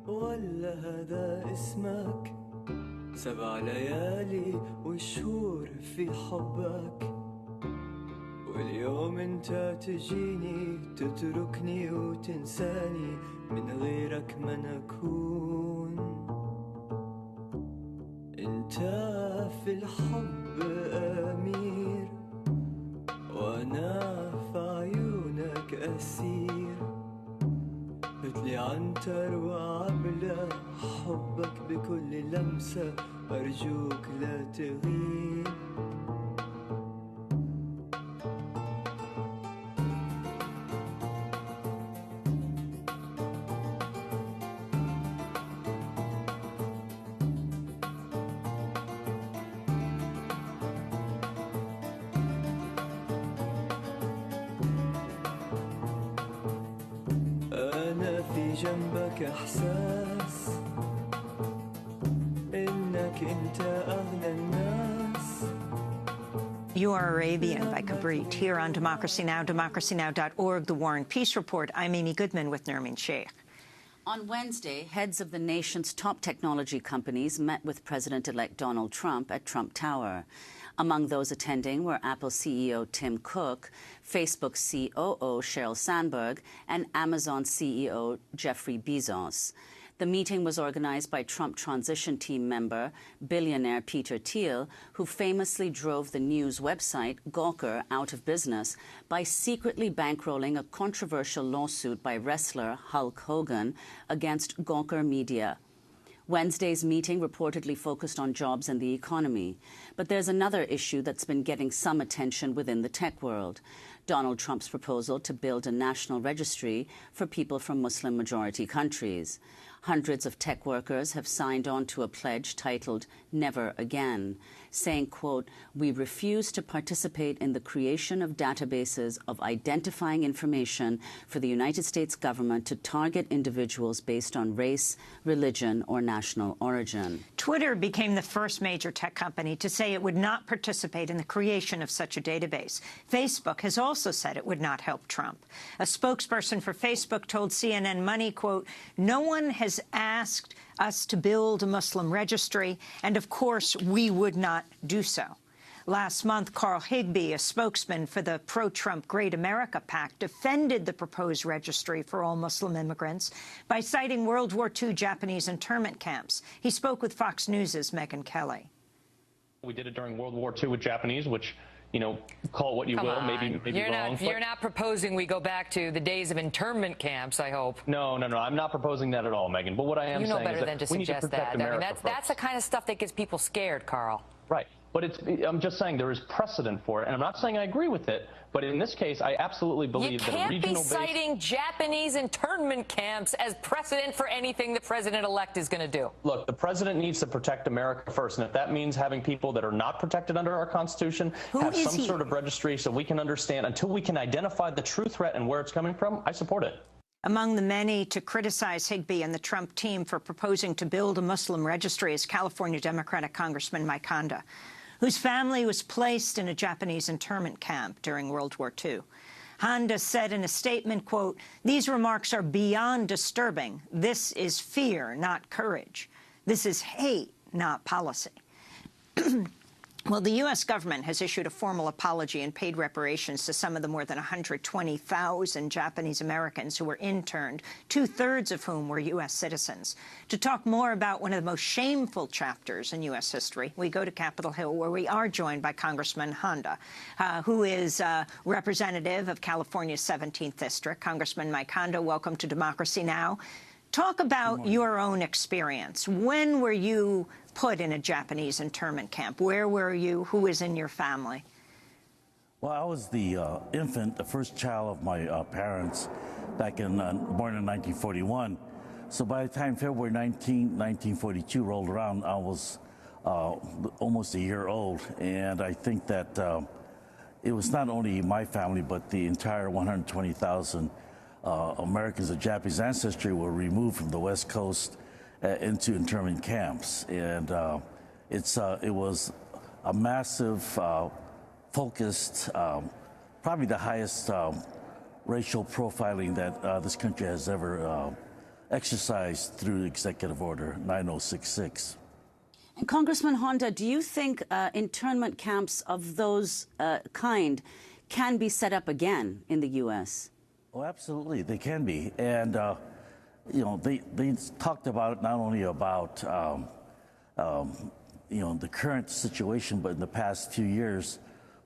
ولا هذا اسمك 7 ليالي وشهور في حبك واليوم انت تجيني تتركني وتنساني من غيرك ما نكون انت في الحب أمير وانا في عيونك أسير مثلي عنتر وعبلة حبك بكل لمسة أرجوك لا تغيب أنا في جنبك إحساس إنك أنت أغلى الناس. You Are Arabian by Kabrit, here on Democracy Now!, democracynow.org, The War and Peace Report. I'm Amy Goodman with Nermeen Sheikh. On Wednesday, heads of the nation's top technology companies met with President-elect Donald Trump at Trump Tower. Among those attending were Apple CEO Tim Cook, Facebook COO Sheryl Sandberg, and Amazon CEO Jeffrey Bezos. The meeting was organized by Trump transition team member, billionaire Peter Thiel, who famously drove the news website Gawker out of business by secretly bankrolling a controversial lawsuit by wrestler Hulk Hogan against Gawker Media. Wednesday's meeting reportedly focused on jobs and the economy. But there's another issue that's been getting some attention within the tech world: Donald Trump's proposal to build a national registry for people from Muslim-majority countries. Hundreds of tech workers have signed on to a pledge titled Never Again, saying, quote, "We refuse to participate in the creation of databases of identifying information for the United States government to target individuals based on race, religion, or national origin." Twitter became the first major tech company to say it would not participate in the creation of such a database. Facebook has also said it would not help Trump. A spokesperson for Facebook told CNN Money, quote, "No one has asked us to build a Muslim registry, and of course we would not do so." Last month, Carl Higbie, a spokesman for the pro-Trump Great America PAC, defended the proposed registry for all Muslim immigrants by citing World War II Japanese internment camps. He spoke with Fox News' Megyn Kelly. We did it during World War II with Japanese, which, you know, call it what you will, maybe wrong. You're not proposing we go back to the days of internment camps, I hope. No, I'm not proposing that at all, Megyn. But what I am saying is that we need to protect America first. That's the kind of stuff that gets people scared, Carl. Right. But I'm just saying there is precedent for it, and I'm not saying I agree with it, but in this case, I absolutely believe that a regional base... You can't be citing Japanese internment camps as precedent for anything the president-elect is going to do. Look, the president needs to protect America first, and if that means having people that are not protected under our Constitution have some sort of registry so we can understand, until we can identify the true threat and where it's coming from, I support it. Among the many to criticize Higbie and the Trump team for proposing to build a Muslim registry is California Democratic Congressman Mike Honda, whose family was placed in a Japanese internment camp during World War II. Honda said in a statement, quote, "These remarks are beyond disturbing. This is fear, not courage. This is hate, not policy." Well, the U.S. government has issued a formal apology and paid reparations to some of the more than 120,000 Japanese Americans who were interned, two-thirds of whom were U.S. citizens. To talk more about one of the most shameful chapters in U.S. history, we go to Capitol Hill, where we are joined by Congressman Honda, who is representative of California's 17th District. Congressman Mike Honda, welcome to Democracy Now! Talk about your own experience. When were you put in a Japanese internment camp? Where were you? Who was in your family? Well, I was the infant, the first child of my parents, born in 1941. So by the time February 1942 rolled around, I was almost a year old. And I think that it was not only my family, but the entire 120,000 Americans of Japanese ancestry were removed from the West Coast into internment camps, and it was a massive, focused, probably the highest racial profiling that this country has ever exercised through Executive Order 9066. And Congressman Honda, do you think internment camps of those kind can be set up again in the U.S.? Oh, absolutely, they can be. And, you know, they talked about not only about, you know, the current situation, but in the past few years,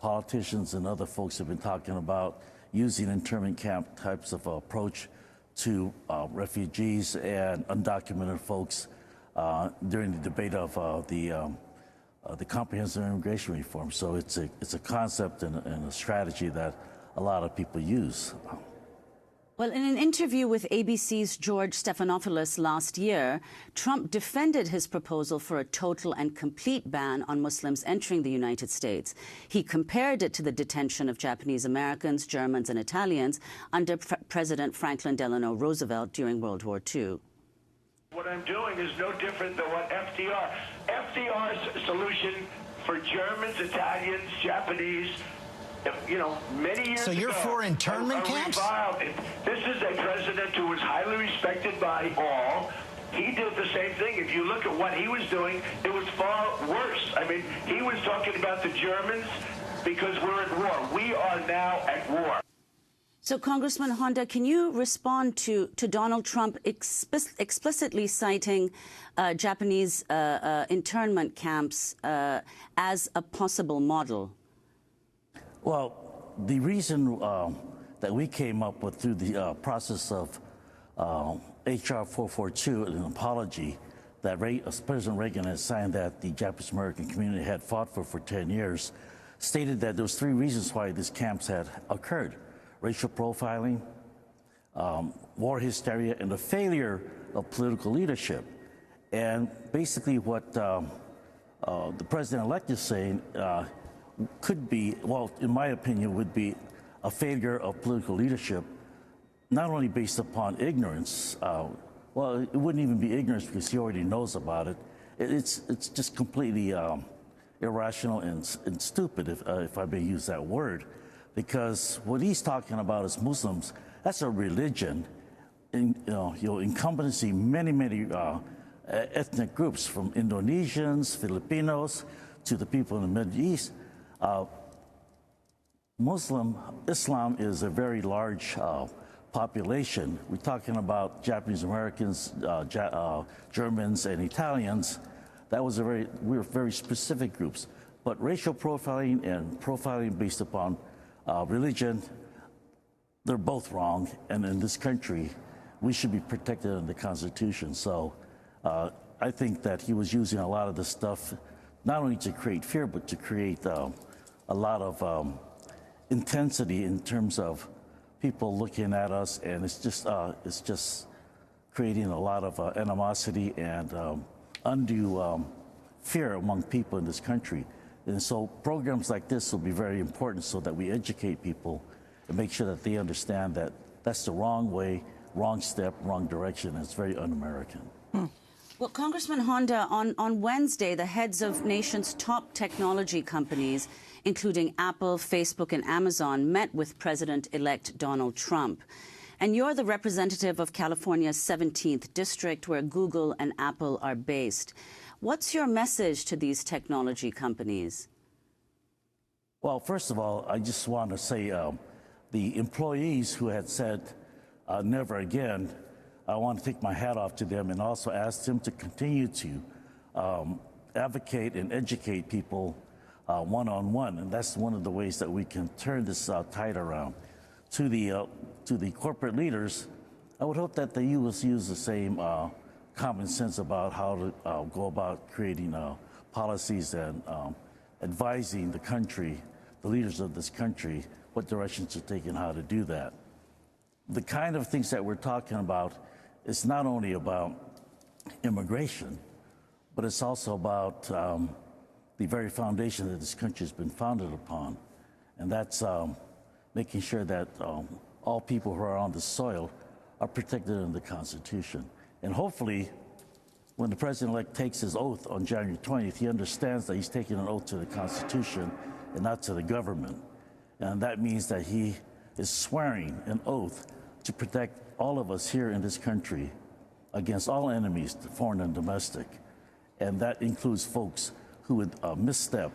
politicians and other folks have been talking about using internment camp types of approach to refugees and undocumented folks during the debate of the comprehensive immigration reform. So it's a concept and a strategy that a lot of people use. Well, in an interview with ABC's George Stephanopoulos last year, Trump defended his proposal for a total and complete ban on Muslims entering the United States. He compared it to the detention of Japanese Americans, Germans, and Italians under President Franklin Delano Roosevelt during World War II. What I'm doing is no different than what FDR's solution for Germans, Italians, Japanese, you know, many years ago. So you're for internment camps? This is a president who was highly respected by all. He did the same thing. If you look at what he was doing, it was far worse. I mean, he was talking about the Germans because we're at war. We are now at war. So, Congressman Honda, can you respond to Donald Trump explicitly citing Japanese internment camps as a possible model? Well, the reason that we came up with through the process of H.R. 442, an apology that President Reagan had signed that the Japanese American community had fought for 10 years, stated that there was 3 reasons why these camps had occurred: racial profiling, war hysteria, and the failure of political leadership. And basically what the president-elect is saying could be, well, in my opinion, would be a failure of political leadership, not only based upon ignorance. Well, it wouldn't even be ignorance because he already knows about it. It's just completely irrational and stupid, if I may use that word, because what he's talking about is Muslims. That's a religion, encompassing many ethnic groups, from Indonesians, Filipinos, to the people in the Middle East. Islam is a very large population. We're talking about Japanese Americans, Germans, and Italians. We were very specific groups. But racial profiling and profiling based upon religion, they're both wrong. And in this country, we should be protected under the Constitution. So I think that he was using a lot of this stuff not only to create fear, but to create a lot of intensity in terms of people looking at us, and it's just creating a lot of animosity and undue fear among people in this country. And so programs like this will be very important so that we educate people and make sure that they understand that that's the wrong way, wrong step, wrong direction, and it's very un-American. Well, Congressman Honda, on Wednesday, the heads of nation's top technology companies, including Apple, Facebook, and Amazon, met with President-elect Donald Trump. And you're the representative of California's 17th district, where Google and Apple are based. What's your message to these technology companies? Well, first of all, I just want to say the employees who had said never again, I want to take my hat off to them and also ask them to continue to advocate and educate people one-on-one. And that's one of the ways that we can turn this tide around. To the corporate leaders, I would hope that they will use the same common sense about how to go about creating policies and advising the country, the leaders of this country, what directions to take and how to do that. The kind of things that we're talking about is not only about immigration, but it's also about the very foundation that this country has been founded upon. And that's making sure that all people who are on the soil are protected under the Constitution. And hopefully, when the president-elect takes his oath on January 20th, he understands that he's taking an oath to the Constitution and not to the government. And that means that he is swearing an oath to protect all of us here in this country against all enemies, foreign and domestic. And that includes folks who would misstep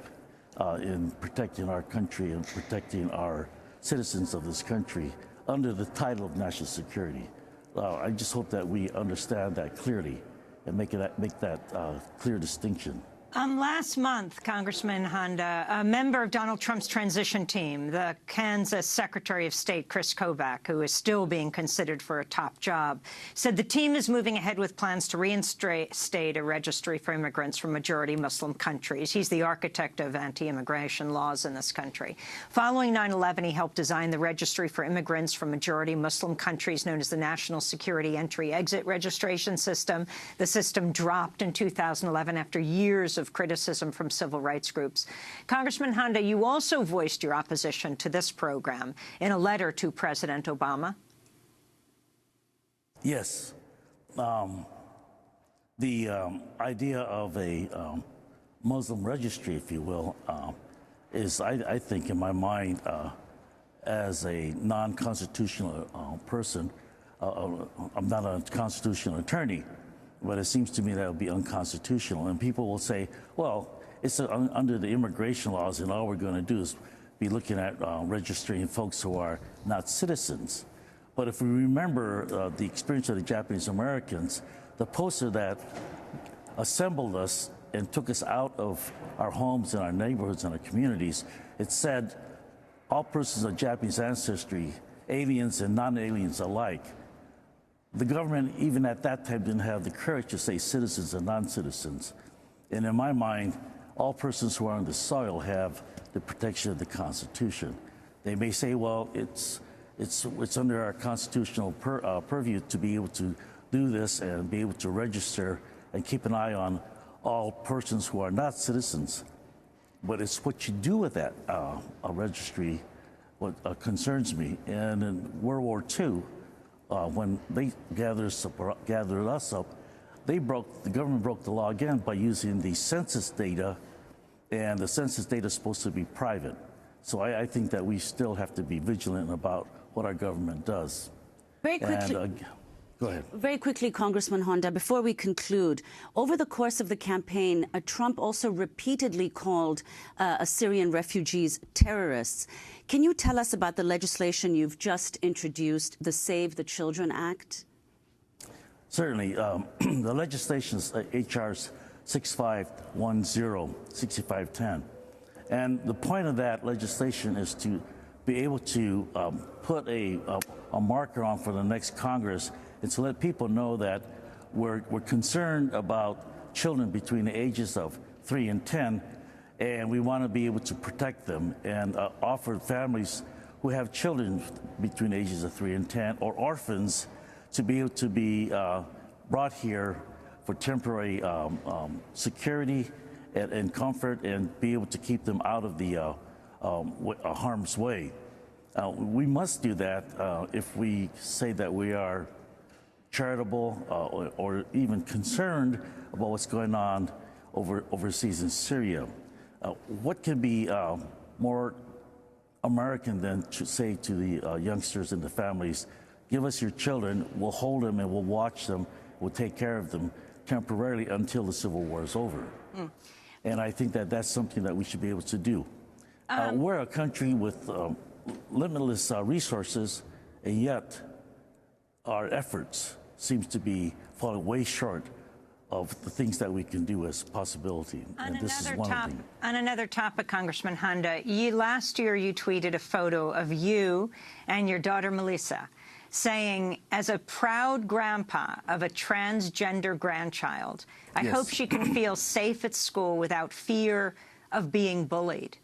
in protecting our country and protecting our citizens of this country under the title of national security. I just hope that we understand that clearly and make that clear distinction. Last month, Congressman Honda, a member of Donald Trump's transition team, the Kansas Secretary of State Chris Kobach, who is still being considered for a top job, said the team is moving ahead with plans to reinstate a registry for immigrants from majority Muslim countries. He's the architect of anti-immigration laws in this country. Following 9/11, he helped design the registry for immigrants from majority Muslim countries known as the National Security Entry-Exit Registration System. The system dropped in 2011 after years of criticism from civil rights groups. Congressman Honda, you also voiced your opposition to this program in a letter to President Obama. Yes. The idea of a Muslim registry, if you will, is, I think, in my mind, as a non-constitutional person, I'm not a constitutional attorney, but it seems to me that would be unconstitutional. And people will say, well, it's under the immigration laws, and all we're going to do is be looking at registering folks who are not citizens. But if we remember the experience of the Japanese Americans, the poster that assembled us and took us out of our homes and our neighborhoods and our communities, it said, all persons of Japanese ancestry, aliens and non-aliens alike. The government, even at that time, didn't have the courage to say citizens and non-citizens. And in my mind, all persons who are on the soil have the protection of the Constitution. They may say, well, it's under our constitutional purview to be able to do this and be able to register and keep an eye on all persons who are not citizens. But it's what you do with that registry what concerns me. And in World War II, when they gathered us up, the government broke the law again by using the census data, and the census data is supposed to be private. So I think that we still have to be vigilant about what our government does. Very quickly. And, go ahead. Very quickly, Congressman Honda, before we conclude, over the course of the campaign, Trump also repeatedly called Syrian refugees terrorists. Can you tell us about the legislation you've just introduced, the Save the Children Act? Certainly. The legislation is H.R. 6510, 6510. And the point of that legislation is to be able to put a marker on for the next Congress and to let people know that we're concerned about children between the ages of 3 and 10, and we want to be able to protect them and offer families who have children between the ages of 3 and 10 or orphans to be able to be brought here for temporary security and comfort and be able to keep them out of the harm's way. We must do that if we say that we are charitable or even concerned about what's going on overseas in Syria. What can be more American than to say to the youngsters and the families, give us your children, we'll hold them and we'll watch them, we'll take care of them temporarily until the Civil War is over. And I think that that's something that we should be able to do. We're a country with limitless resources, and yet our efforts seems to be falling way short of the things that we can do as possibility. And this is one of them. On another topic, Congressman Honda, last year you tweeted a photo of you and your daughter Melissa saying, as a proud grandpa of a transgender grandchild, I hope she can feel safe at school without fear of being bullied.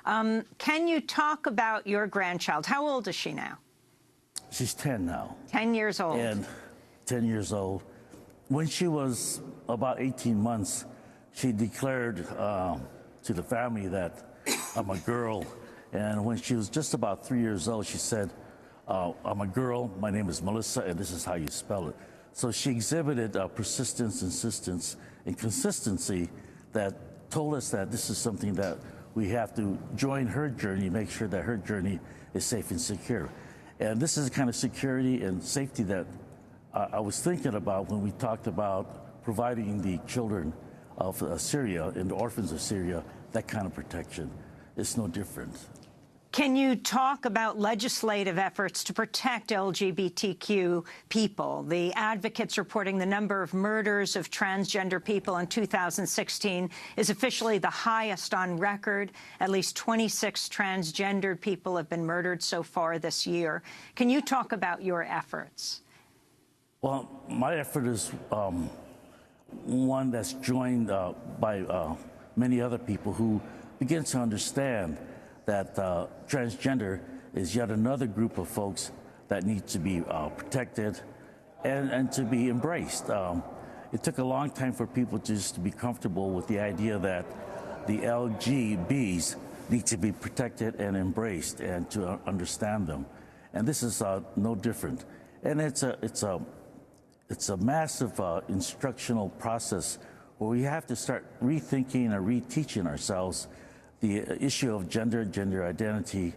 Can you talk about your grandchild? How old is she now? She's 10 now. 10 years old. And 10 years old. When she was about 18 months, she declared to the family that I'm a girl. And when she was just about 3 years old, she said, I'm a girl, my name is Melissa, and this is how you spell it. So she exhibited persistence, insistence, and consistency that told us that this is something that we have to join her journey, make sure that her journey is safe and secure. And this is the kind of security and safety that I was thinking about when we talked about providing the children of Syria and the orphans of Syria that kind of protection. It's no different. Can you talk about legislative efforts to protect LGBTQ people? The advocates reporting the number of murders of transgender people in 2016 is officially the highest on record. At least 26 transgendered people have been murdered so far this year. Can you talk about your efforts? Well, my effort is one that's joined by many other people who begin to understand that transgender is yet another group of folks that need to be protected and to be embraced. It took a long time for people just to be comfortable with the idea that the LGBs need to be protected and embraced and to understand them. And this is no different. And it's a massive instructional process where we have to start rethinking and reteaching ourselves the issue of gender identity,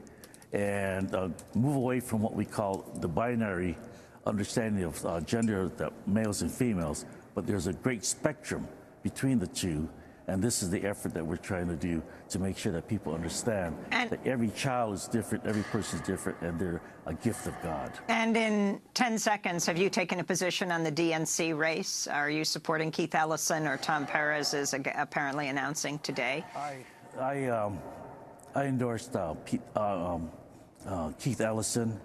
and move away from what we call the binary understanding of gender, that males and females, but there's a great spectrum between the two, and this is the effort that we're trying to do to make sure that people understand that every child is different, every person is different, and they're a gift of God. And in 10 seconds, have you taken a position on the DNC race? Are you supporting Keith Ellison, or Tom Perez is apparently announcing today? I endorsed Keith Ellison,